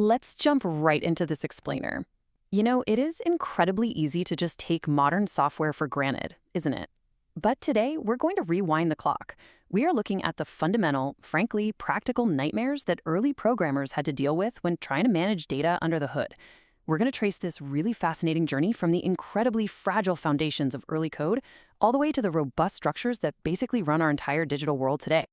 Let's jump right into this explainer. You know, it is incredibly easy to just take modern software for granted, isn't it? But today, we're going to rewind the clock. We are looking at the fundamental, frankly, practical nightmares that early programmers had to deal with when trying to manage data under the hood. We're going to trace this really fascinating journey from the incredibly fragile foundations of early code all the way to the robust structures that basically run our entire digital world today.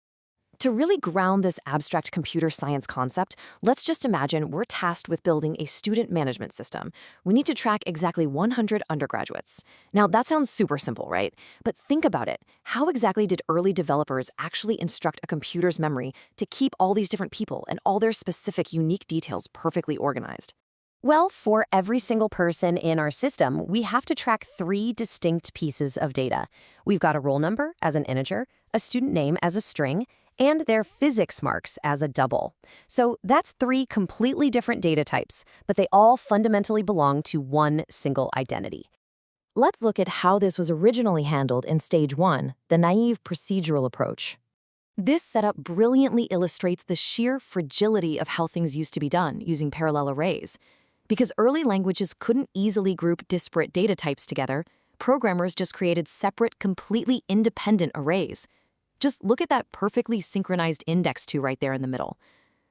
To really ground this abstract computer science concept, let's just imagine we're tasked with building a student management system. We need to track exactly 100 undergraduates. Now, that sounds super simple, right? But think about it. How exactly did early developers actually instruct a computer's memory to keep all these different people and all their specific unique details perfectly organized? Well, for every single person in our system, we have to track 3 distinct pieces of data. We've got a roll number as an integer, a student name as a string, and their physics marks as a double. So that's 3 completely different data types, but they all fundamentally belong to one single identity. Let's look at how this was originally handled in stage 1, the naive procedural approach. This setup brilliantly illustrates the sheer fragility of how things used to be done using parallel arrays. Because early languages couldn't easily group disparate data types together, programmers just created separate, completely independent arrays. Just look at that perfectly synchronized index 2 right there in the middle.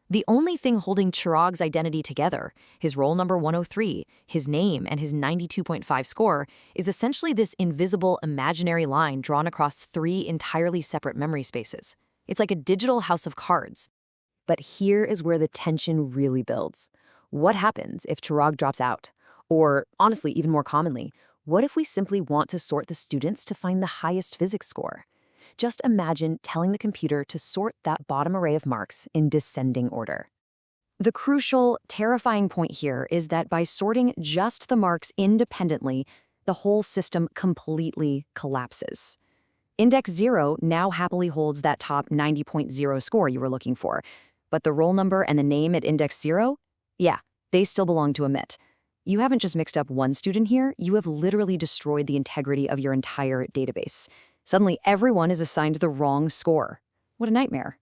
The only thing holding Chirag's identity together, his roll number 103, his name, and his 92.5 score, is essentially this invisible imaginary line drawn across 3 entirely separate memory spaces. It's like a digital house of cards. But here is where the tension really builds. What happens if Chirag drops out? Or, honestly, even more commonly, what if we simply want to sort the students to find the highest physics score? Just imagine telling the computer to sort that bottom array of marks in descending order. The crucial, terrifying point here is that by sorting just the marks independently, the whole system completely collapses. Index 0 now happily holds that top 90.0 score you were looking for, but the roll number and the name at index 0? Yeah, they still belong to Amit. You haven't just mixed up one student here, you have literally destroyed the integrity of your entire database. Suddenly, everyone is assigned the wrong score. What a nightmare.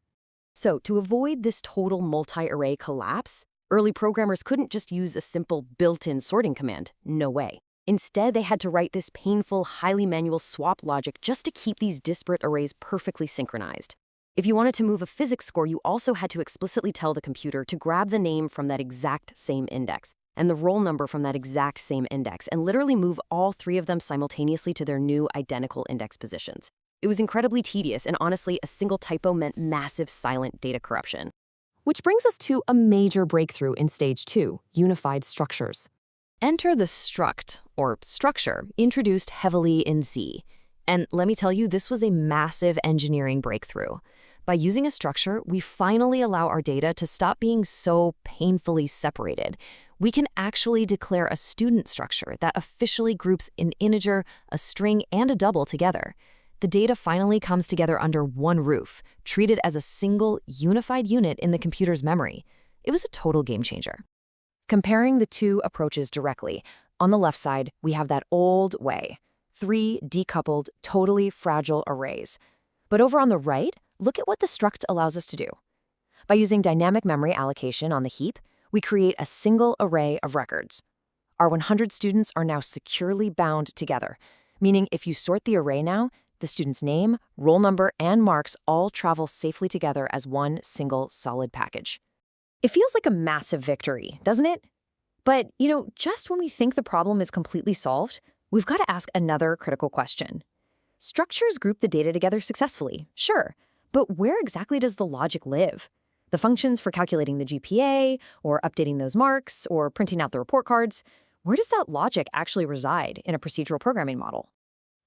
So, to avoid this total multi-array collapse, early programmers couldn't just use a simple built-in sorting command. No way. Instead, they had to write this painful, highly manual swap logic just to keep these disparate arrays perfectly synchronized. If you wanted to move a physics score, you also had to explicitly tell the computer to grab the name from that exact same index and the roll number from that exact same index and literally move all 3 of them simultaneously to their new identical index positions. It was incredibly tedious, and honestly, a single typo meant massive silent data corruption. Which brings us to a major breakthrough in stage 2, unified structures. Enter the struct, or structure, introduced heavily in Z. And let me tell you, this was a massive engineering breakthrough. By using a structure, we finally allow our data to stop being so painfully separated. We can actually declare a student structure that officially groups an integer, a string, and a double together. The data finally comes together under one roof, treated as a single, unified unit in the computer's memory. It was a total game changer. Comparing the 2 approaches directly, on the left side, we have that old way, 3 decoupled, totally fragile arrays. But over on the right, look at what the struct allows us to do. By using dynamic memory allocation on the heap, we create a single array of records. Our 100 students are now securely bound together, meaning if you sort the array now, the student's name, roll number, and marks all travel safely together as one single solid package. It feels like a massive victory, doesn't it? But, just when we think the problem is completely solved, we've got to ask another critical question. Structures group the data together successfully, sure, but where exactly does the logic live? The functions for calculating the GPA, or updating those marks, or printing out the report cards, where does that logic actually reside in a procedural programming model?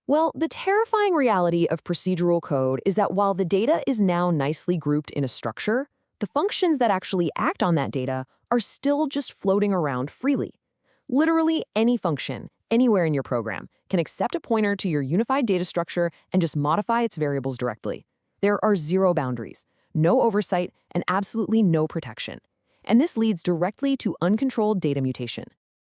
Well, the terrifying reality of procedural code is that while the data is now nicely grouped in a structure, the functions that actually act on that data are still just floating around freely. Literally any function, anywhere in your program, can accept a pointer to your unified data structure and just modify its variables directly. There are 0 boundaries, no oversight, and absolutely no protection. And this leads directly to uncontrolled data mutation.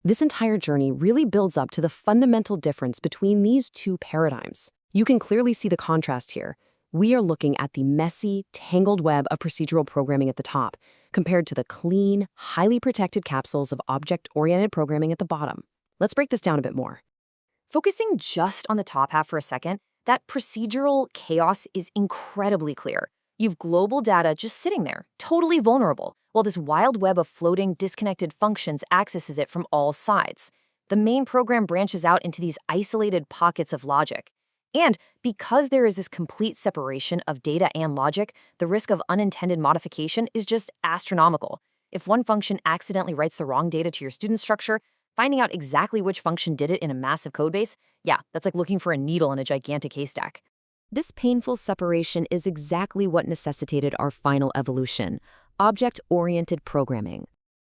This entire journey really builds up to the fundamental difference between these 2 paradigms. You can clearly see the contrast here. We are looking at the messy, tangled web of procedural programming at the top, compared to the clean, highly protected capsules of object-oriented programming at the bottom. Let's break this down a bit more. Focusing just on the top half for a second, that procedural chaos is incredibly clear. You've global data just sitting there, totally vulnerable, while this wild web of floating, disconnected functions accesses it from all sides. The main program branches out into these isolated pockets of logic. And because there is this complete separation of data and logic, the risk of unintended modification is just astronomical. If one function accidentally writes the wrong data to your student structure, finding out exactly which function did it in a massive codebase, yeah, that's like looking for a needle in a gigantic haystack. This painful separation is exactly what necessitated our final evolution, object-oriented programming.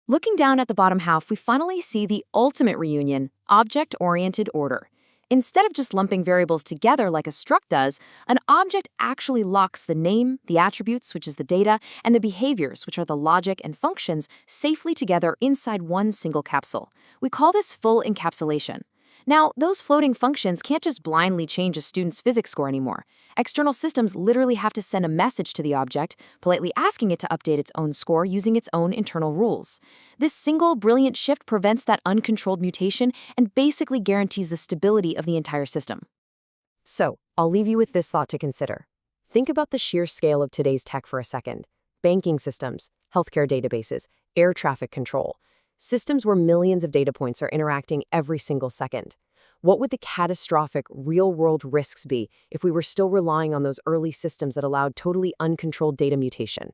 Looking down at the bottom half, we finally see the ultimate reunion, object-oriented order. Instead of just lumping variables together like a struct does, an object actually locks the name, the attributes, which is the data, and the behaviors, which are the logic and functions, safely together inside one single capsule. We call this full encapsulation. Now, those floating functions can't just blindly change a student's physics score anymore. External systems literally have to send a message to the object, politely asking it to update its own score using its own internal rules. This single, brilliant shift prevents that uncontrolled mutation and basically guarantees the stability of the entire system. So, I'll leave you with this thought to consider. Think about the sheer scale of today's tech for a second. Banking systems, healthcare databases, air traffic control. Systems where millions of data points are interacting every single second. What would the catastrophic, real-world risks be if we were still relying on those early systems that allowed totally uncontrolled data mutation?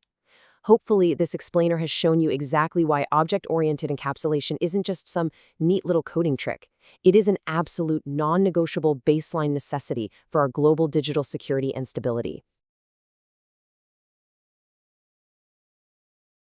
Hopefully, this explainer has shown you exactly why object-oriented encapsulation isn't just some neat little coding trick. It is an absolute non-negotiable baseline necessity for our global digital security and stability.